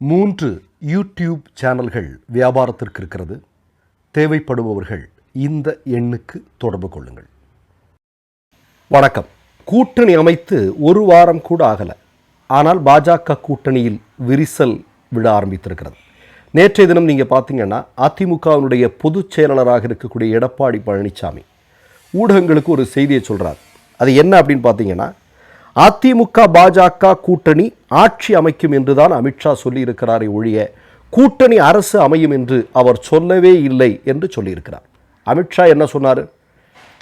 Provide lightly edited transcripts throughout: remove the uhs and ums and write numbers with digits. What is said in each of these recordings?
3 YouTube சேனல்கள் வியாபாரத்திற்கு இருக்கிறது. தேவைப்படுபவர்கள் இந்த எண்ணுக்கு தொடர்பு கொள்ளுங்கள். வணக்கம். கூட்டணி அமைத்து ஒரு வாரம் கூட ஆகலை, ஆனால் பாஜக கூட்டணியில் விரிசல் விழ ஆரம்பித்திருக்கிறது. நேற்றைய தினம் நீங்கள் பார்த்தீங்கன்னா அதிமுகவினுடைய பொதுச் செயலாளராக இருக்கக்கூடிய எடப்பாடி பழனிசாமி ஊடகங்களுக்கு ஒரு செய்தியை சொல்கிறார். அது என்ன அப்படின்னு பார்த்தீங்கன்னா, அதிமுக பாஜக கூட்டணி ஆட்சி அமைக்கும் என்றுதான் அமித்ஷா சொல்லியிருக்கிறாரே ஒழிய கூட்டணி அரசு அமையும் என்று அவர் சொல்லவே இல்லை என்று சொல்லியிருக்கிறார். அமித்ஷா என்ன சொன்னார்?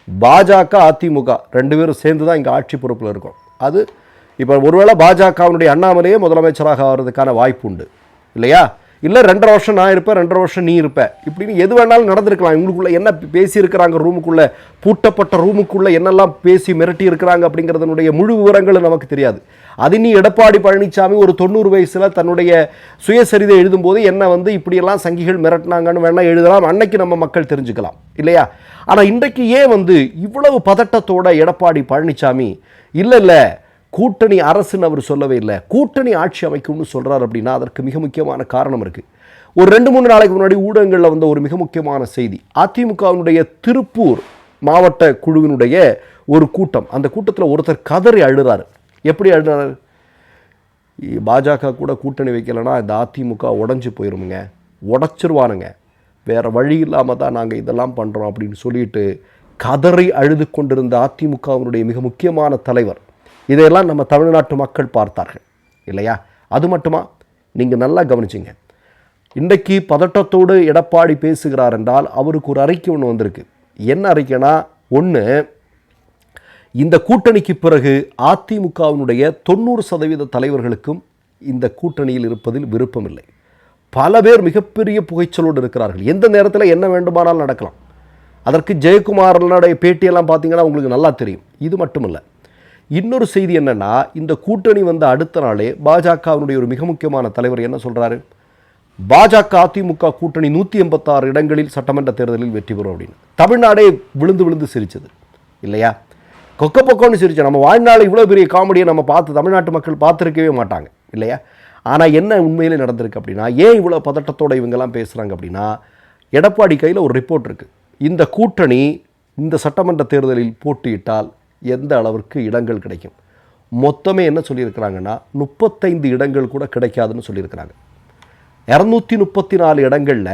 பாஜக அதிமுக ரெண்டு பேரும் சேர்ந்து தான் இங்கே ஆட்சி பொறுப்பில் இருக்கும். அது இப்போ ஒருவேளை பாஜகவினுடைய அண்ணாமலையே முதலமைச்சராக ஆகிறதுக்கான வாய்ப்பு உண்டு இல்லையா? இல்லை 2.5 வருஷம் நான் இருப்பேன், 2.5 வருஷம் நீ இருப்ப, இப்படின்னு எது வேணாலும் நடந்திருக்கலாம். இவங்களுக்குள்ள என்ன பேசியிருக்கிறாங்க, ரூமுக்குள்ளே பூட்டப்பட்ட ரூமுக்குள்ளே என்னெல்லாம் பேசி மிரட்டி இருக்கிறாங்க அப்படிங்கிறதனுடைய முழு விவரங்களும் நமக்கு தெரியாது. அது நீ எடப்பாடி பழனிசாமி ஒரு 90 வயசில் தன்னுடைய சுயசரிதை எழுதும்போது என்ன இப்படியெல்லாம் சங்கிகள் மிரட்டினாங்கன்னு வேணால் எழுதலாம், அன்னைக்கு நம்ம மக்கள் தெரிஞ்சுக்கலாம் இல்லையா? ஆனால் இன்றைக்கு ஏன் இவ்வளவு பதட்டத்தோட எடப்பாடி பழனிசாமி இல்லை கூட்டணி அரசுன்னு அவர் சொல்லவே இல்லை, கூட்டணி ஆட்சி அமைக்கும்னு சொல்கிறார் அப்படின்னா அதற்கு மிக முக்கியமான காரணம் இருக்குது. ஒரு 2-3 நாளைக்கு முன்னாடி ஊடகங்களில் வந்த ஒரு மிக முக்கியமான செய்தி, அதிமுகவினுடைய திருப்பூர் மாவட்ட குழுவினுடைய ஒரு கூட்டம். அந்த கூட்டத்தில் ஒருத்தர் கதறி அழுறாரு. எப்படி அழுறாரு? பாஜக கூட கூட்டணி வைக்கலைன்னா இந்த அதிமுக உடஞ்சி போயிருமுங்க, உடச்சிருவானுங்க, வேறு வழி இல்லாமல் தான் நாங்கள் இதெல்லாம் பண்ணுறோம் அப்படின்னு சொல்லிட்டு கதறி அழுது கொண்டிருந்த அதிமுகவினுடைய மிக முக்கியமான தலைவர். இதையெல்லாம் நம்ம தமிழ்நாட்டு மக்கள் பார்த்தார்கள் இல்லையா? அது மட்டுமா? நீங்கள் நல்லா கவனிச்சிங்க. இன்றைக்கு பதட்டத்தோடு எடப்பாடி பேசுகிறார் என்றால் அவருக்கு ஒரு அறிக்கை ஒன்று வந்திருக்கு. என்ன அறிக்கைனா, ஒன்று, இந்த கூட்டணிக்கு பிறகு அதிமுகவினுடைய 90% தலைவர்களுக்கும் இந்த கூட்டணியில் இருப்பதில் விருப்பமில்லை. பல பேர் மிகப்பெரிய புகைச்சலோடு இருக்கிறார்கள். எந்த நேரத்தில் என்ன வேண்டுமானாலும் நடக்கலாம். அதற்கு ஜெயக்குமாரனுடைய பேட்டியெல்லாம் பார்த்தீங்கன்னா உங்களுக்கு நல்லா தெரியும். இது மட்டுமில்லை, இன்னொரு செய்தி என்னென்னா, இந்த கூட்டணி வந்த அடுத்த நாளே பாஜகவினுடைய ஒரு மிக முக்கியமான தலைவர் என்ன சொல்கிறாரு? பாஜக அதிமுக கூட்டணி 186 இடங்களில் சட்டமன்ற தேர்தலில் வெற்றி பெறும் அப்படின்னு. தமிழ்நாடே விழுந்து விழுந்து சிரிச்சது இல்லையா? கொக்க பொக்கோன்னு சிரிச்சோம். நம்ம வாழ்நாள் இவ்வளோ பெரிய காமெடியை நம்ம தமிழ்நாட்டு மக்கள் பார்த்துருக்கவே மாட்டாங்க இல்லையா? ஆனால் என்ன உண்மையிலே நடந்திருக்கு அப்படின்னா, ஏன் இவ்வளோ பதட்டத்தோடு இவங்கெல்லாம் பேசுகிறாங்க அப்படின்னா, எடப்பாடி கையில் ஒரு ரிப்போர்ட் இருக்குது. இந்த கூட்டணி இந்த சட்டமன்ற தேர்தலில் போட்டியிட்டால் எந்த அளவிற்கு இடங்கள் கிடைக்கும். மொத்தமே என்ன சொல்லியிருக்கிறாங்கன்னா 35 இடங்கள் கூட கிடைக்காதுன்னு சொல்லியிருக்கிறாங்க. 234 இடங்களில்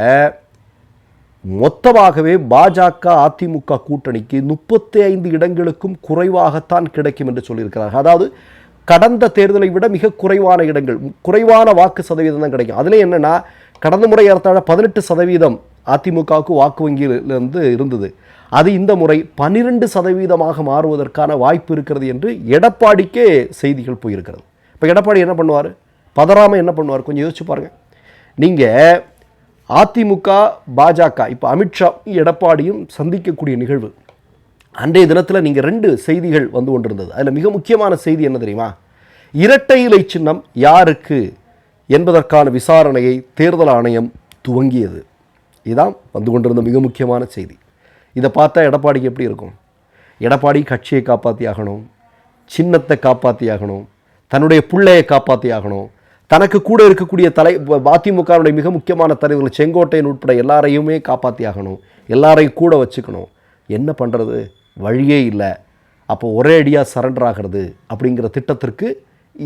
மொத்தமாகவே பாஜக அதிமுக கூட்டணிக்கு 35 இடங்களுக்கும் குறைவாகத்தான் கிடைக்கும் என்று சொல்லியிருக்கிறார்கள். அதாவது கடந்த தேர்தலை விட மிக குறைவான இடங்கள், குறைவான வாக்கு சதவீதம் தான் கிடைக்கும். அதில் என்னென்னா, கடந்த முறை ஏறத்தாழ 18% அதிமுகவுக்கு வாக்கு வங்கியிலிருந்து இருந்தது. அது இந்த முறை 12% மாறுவதற்கான வாய்ப்பு இருக்கிறது என்று எடப்பாடிக்கே செய்திகள் போயிருக்கிறது. இப்போ எடப்பாடி என்ன பண்ணுவார்? பதறாமல் என்ன பண்ணுவார்? கொஞ்சம் யோசிச்சு பாருங்கள். நீங்கள் அதிமுக பாஜக இப்போ அமித்ஷா எடப்பாடியும் சந்திக்கக்கூடிய நிகழ்வு அன்றைய தினத்தில் நீங்கள் 2 செய்திகள் வந்து கொண்டிருந்தது. அதில் மிக முக்கியமான செய்தி என்ன தெரியுமா? இரட்டை இலை சின்னம் யாருக்கு என்பதற்கான விசாரணையை தேர்தல் ஆணையம் துவங்கியது. இதுதான் வந்து கொண்டிருந்த மிக முக்கியமான செய்தி. இதை பார்த்தா எடப்பாடிக்கு எப்படி இருக்கும்? எடப்பாடி கட்சியை காப்பாற்றி ஆகணும், சின்னத்தை காப்பாற்றி ஆகணும், தன்னுடைய பிள்ளையை காப்பாற்றி ஆகணும், தனக்கு கூட இருக்கக்கூடிய அதிமுகவுடைய மிக முக்கியமான தலைவர்கள் செங்கோட்டையன் உட்பட எல்லாரையுமே காப்பாற்றி ஆகணும், எல்லாரையும் கூட வச்சுக்கணும். என்ன பண்ணுறது? வழியே இல்லை. அப்போ ஒரே அடியாக சரண்டர் ஆகிறது அப்படிங்கிற திட்டத்திற்கு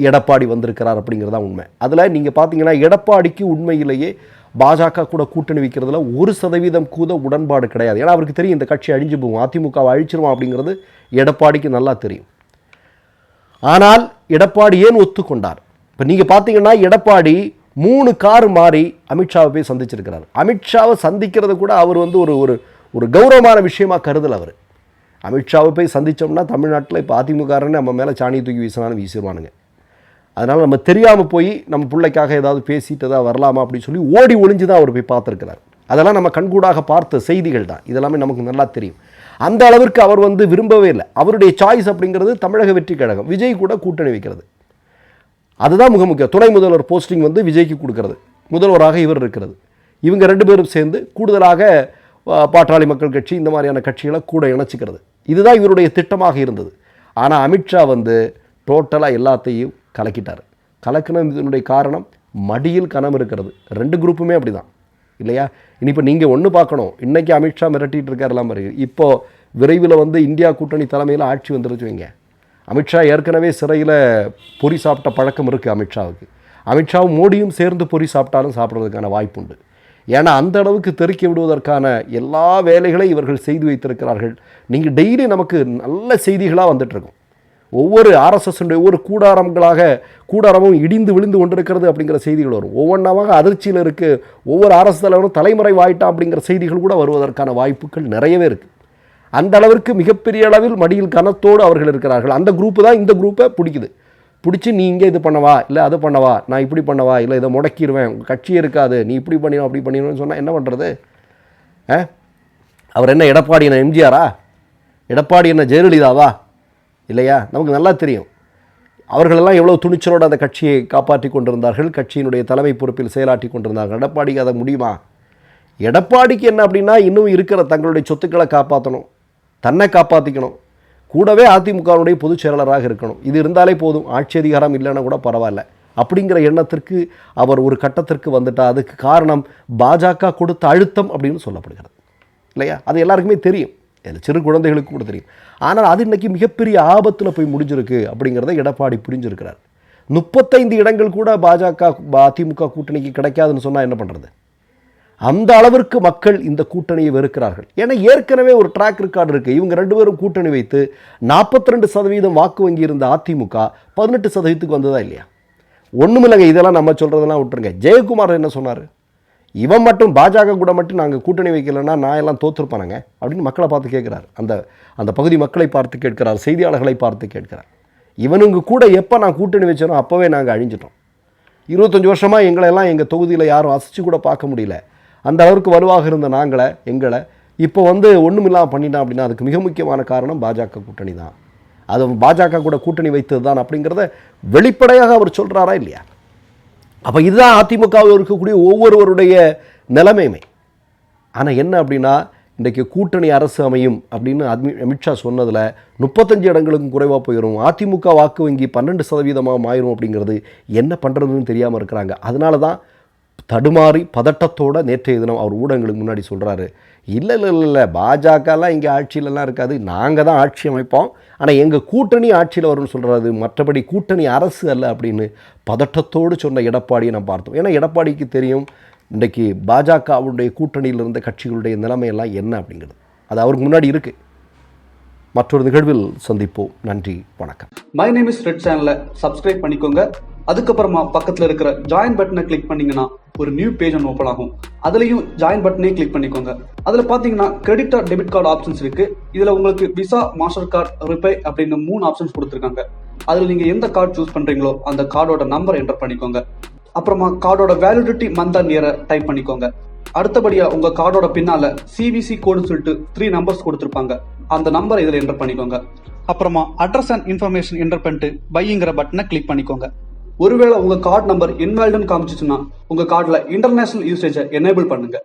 எடப்பாடி வந்திருக்கிறார் அப்படிங்கிறதான் உண்மை. அதில் நீங்கள் பார்த்தீங்கன்னா எடப்பாடிக்கு உண்மையிலேயே பாஜக கூட கூட்டணி வைக்கிறதுல 1% கூட உடன்பாடு கிடையாது. ஏன்னா அவருக்கு தெரியும் இந்த கட்சி அழிஞ்சு போகும், அதிமுகவை அழிச்சிருவான் அப்படிங்கிறது எடப்பாடிக்கு நல்லா தெரியும். ஆனால் எடப்பாடி ஏன் ஒத்துக்கொண்டார்? இப்போ நீங்கள் பார்த்தீங்கன்னா எடப்பாடி 3 கார் மாறி அமித்ஷாவை போய் சந்திச்சிருக்கிறார். அமித்ஷாவை சந்திக்கிறது கூட அவர் ஒரு கௌரவமான விஷயமாக கருதல். அவர் அமித்ஷாவை போய் சந்தித்தோம்னா தமிழ்நாட்டில் இப்போ அதிமுகன்னு நம்ம மேலே சாணியை தூக்கி வீசினாலும் வீசிடுவானுங்க. அதனால் நம்ம தெரியாமல் போய் நம்ம பிள்ளைக்காக ஏதாவது பேசிட்டு தான் வரலாமா அப்படின்னு சொல்லி ஓடி ஒளிஞ்சு தான் அவர் போய் பார்த்துருக்கிறார். அதெல்லாம் நம்ம கண்கூடாக பார்த்த செய்திகள் தான். இதெல்லாமே நமக்கு நல்லா தெரியும். அந்த அளவிற்கு அவர் விரும்பவே இல்லை. அவருடைய சாய்ஸ் அப்படிங்கிறது தமிழக வெற்றி கழகம், விஜய் கூட கூட்டணி வைக்கிறது. அதுதான் மிக முக்கியம். துணை முதல்வர் போஸ்டிங் விஜய்க்கு கொடுக்கறது, முதல்வராக இவர் இருக்கிறது. இவங்க 2 பேரும் சேர்ந்து கூடுதலாக பாட்டாளி மக்கள் கட்சி இந்த மாதிரியான கட்சிகளை கூட இணைச்சிக்கிறது. இதுதான் இவருடைய திட்டமாக இருந்தது. ஆனால் அமித்ஷா டோட்டலாக எல்லாத்தையும் கலக்கிட்டார். கலக்கினதனுடைய காரணம் மடியில் கனம் இருக்கிறது. 2 குரூப்புமே அப்படி தான் இல்லையா? இனி இப்போ நீங்கள் ஒன்று பார்க்கணும், இன்றைக்கி அமித்ஷா மிரட்டிகிட்டு இருக்காரெல்லாம் பாருங்க. இப்போது விரைவில் வந்து இந்தியா கூட்டணி தலைமையில் ஆட்சி வந்துருச்சு வைங்க. அமித்ஷா ஏற்கனவே சிறையில் பொறி சாப்பிட்ட பழக்கம் இருக்குது அமித்ஷாவுக்கு. அமித்ஷாவும் மோடியும் சேர்ந்து பொறி சாப்பிட்டாலும் சாப்பிட்றதுக்கான வாய்ப்பு உண்டு. ஏன்னா அந்த அளவுக்கு தெறிக்க விடுவதற்கான எல்லா வேலைகளையும் இவர்கள் செய்து வைத்திருக்கிறார்கள். நீங்கள் டெய்லி நமக்கு நல்ல செய்திகளாக வந்துட்டுருக்கும். ஒவ்வொரு ஆர்எஸ்எஸ்னுடைய ஒவ்வொரு கூடாரமும் இடிந்து விழுந்து கொண்டிருக்கிறது அப்படிங்கிற செய்திகள் வரும். ஒவ்வொன்றாக அதிர்ச்சியில் இருக்குது. ஒவ்வொரு ஆர்எஸ் தலைவரும் தலைமுறைவாயிட்டான் அப்படிங்கிற செய்திகள் கூட வருவதற்கான வாய்ப்புகள் நிறையவே இருக்குது. அந்த அளவிற்கு மிகப்பெரிய அளவில் மடியில் கனத்தோடு அவர்கள் இருக்கிறார்கள். அந்த குரூப்பு தான் இந்த குரூப்பை பிடிச்சி நீ இங்கே இது பண்ணவா, இல்லை அது பண்ணவா, நான் இப்படி பண்ணவா, இல்லை இதை முடக்கிடுவேன், கட்சியே இருக்காது, நீ இப்படி பண்ணிடும் அப்படி பண்ணிடுவேன்னு சொன்னால் என்ன பண்ணுறது? அவர் என்ன எடப்பாடி என்ன எம்ஜிஆரா? எடப்பாடி என்ன ஜெயலலிதாவா? இல்லையா? நமக்கு நல்லா தெரியும் அவர்களெல்லாம் எவ்வளோ துணிச்சலோடு அந்த கட்சியை காப்பாற்றி கொண்டிருந்தார்கள், கட்சியினுடைய தலைமை பொறுப்பில் செயலாற்றி கொண்டிருந்தார்கள். எடப்பாடிக்கு அதை முடியுமா? எடப்பாடிக்கு என்ன அப்படின்னா இன்னும் இருக்கிற தங்களுடைய சொத்துக்களை காப்பாற்றணும், தன்னை காப்பாற்றிக்கணும், கூடவே அதிமுகவுடைய பொதுச் செயலாளராக இருக்கணும். இது இருந்தாலே போதும், ஆட்சி அதிகாரம் இல்லைன்னா கூட பரவாயில்ல அப்படிங்கிற எண்ணத்திற்கு அவர் ஒரு கட்டத்திற்கு வந்துட்டால் அதுக்கு காரணம் பாஜக கொடுத்த அழுத்தம் அப்படின்னு சொல்லப்படுகிறது இல்லையா? அது எல்லாருக்குமே தெரியும், சிறு குழந்தைகளுக்கு கூட தெரியும். ஆனால் அது இன்றைக்கி மிகப்பெரிய ஆபத்தில் போய் முடிஞ்சிருக்கு அப்படிங்கிறத எடப்பாடி புரிஞ்சிருக்கிறார். 35 இடங்கள் கூட பாஜக அதிமுக கூட்டணிக்கு கிடைக்காதுன்னு சொன்னால் என்ன பண்ணுறது? அந்த அளவிற்கு மக்கள் இந்த கூட்டணியை வெறுக்கிறார்கள். ஏன்னா ஏற்கனவே ஒரு ட்ராக் ரெக்கார்டு இருக்குது. இவங்க 2 பேரும் கூட்டணி வைத்து 42% வாக்கு வங்கி இருந்த அதிமுக 18% வந்ததா இல்லையா? ஒன்றுமில்லைங்க, இதெல்லாம் நம்ம சொல்கிறதெல்லாம் விட்டுருங்க. ஜெயக்குமார் என்ன சொன்னார்? இவன் மட்டும் பாஜக கூட மட்டும் நாங்கள் கூட்டணி வைக்கலைன்னா நான் எல்லாம் தோற்றுருப்பானுங்க அப்படின்னு மக்களை பார்த்து கேட்குறாரு. அந்த பகுதி மக்களை பார்த்து கேட்கிறார், செய்தியாளர்களை பார்த்து கேட்கிறார். இவனுங்க கூட எப்போ நான் கூட்டணி வச்சோனோ அப்போவே நாங்கள் அழிஞ்சிட்டோம். 25 வருஷமாக எங்களெல்லாம் எங்கள் தொகுதியில் யாரும் அசைச்சு கூட பார்க்க முடியல. அந்த அளவுக்கு வலுவாக இருந்த எங்களை இப்போ வந்து ஒன்றுமில்லாமல் பண்ணிட்டான் அப்படின்னா அதுக்கு மிக முக்கியமான காரணம் பாஜக கூட்டணி தான். அது பாஜக கூட கூட்டணி வைத்தது தான் அப்படிங்கிறத வெளிப்படையாக அவர் சொல்கிறாரா இல்லையா? அப்போ இதுதான் அதிமுகவில் இருக்கக்கூடிய ஒவ்வொருவருடைய நிலைமையுமே. ஆனால் என்ன அப்படின்னா இன்றைக்கு கூட்டணி அரசு அமையும் அப்படின்னு அமித்ஷா சொன்னதில் 35 இடங்களுக்கும் குறைவாக போயிடும், அதிமுக வாக்கு வங்கி 12% ஆயிரும் அப்படிங்கிறது என்ன பண்ணுறதுன்னு தெரியாமல் இருக்கிறாங்க. அதனால தான் தடுமாறி பதட்டத்தோடு நேற்றைய தினம் அவர் ஊடகங்களுக்கு முன்னாடி சொல்கிறாரு, இல்லை பாஜகலாம் இங்கே ஆட்சியிலலாம் இருக்காது, நாங்கள் தான் ஆட்சி அமைப்போம், ஆனால் எங்கள் கூட்டணி ஆட்சியில் வரும்னு சொல்கிறாரு, மற்றபடி கூட்டணி அரசு அல்ல அப்படின்னு பதட்டத்தோடு சொன்ன எடப்பாடியை நம்ம பார்த்தோம். ஏன்னா எடப்பாடிக்கு தெரியும் இன்றைக்கி பாஜகவுடைய கூட்டணியில் இருந்த கட்சிகளுடைய நிலைமையெல்லாம் என்ன அப்படிங்கிறது. அது அவருக்கு முன்னாடி இருக்குது. மற்றொரு நிகழ்வில் சந்திப்போம். நன்றி, வணக்கம். மை நேம் இஸ் ரெட் சேனலை சப்ஸ்கிரைப் பண்ணிக்கோங்க. அதுக்கப்புறமா பக்கத்தில் இருக்கிற ஜாயின் பட்டனை கிளிக் பண்ணீங்கன்னா ஒரு நியூ பேஜ் ஒன்று ஓப்பன் ஆகும். அதுலேயும் ஜாயின் பட்டனே கிளிக் பண்ணிக்கோங்க. அதில் பார்த்தீங்கன்னா credit R debit card options இருக்குது. இதில் உங்களுக்கு விசா, மாஸ்டர் கார்டு, ரிப்பே அப்படின்னு 3 ஆப்ஷன்ஸ் கொடுத்துருக்காங்க. அதில் நீங்கள் எந்த கார்டு சூஸ் பண்ணுறீங்களோ அந்த கார்டோட நம்பர் என்டர் பண்ணிக்கோங்க. அப்புறமா கார்டோட வேலிடிட்டி மந்த் அண்ட் இயரை டைப் பண்ணிக்கோங்க. அடுத்தபடியாக உங்கள் கார்டோட பின்னால் CVC கோடுன்னு சொல்லிட்டு 3 நம்பர்ஸ் கொடுத்துருப்பாங்க. அந்த நம்பரை இதில் என்டர் பண்ணிக்கோங்க. அப்புறமா அட்ரஸ் அண்ட் இன்ஃபர்மேஷன் என்டர் பண்ணிட்டு பைங்கிற பட்டனை கிளிக் பண்ணிக்கோங்க. ஒருவேளை உங்க கார்டு நம்பர் இன்வாலிட்னு காமிச்சிச்சுன்னா உங்க கார்டில் இன்டர்நேஷனல் யூசேஜை எனேபிள் பண்ணுங்க.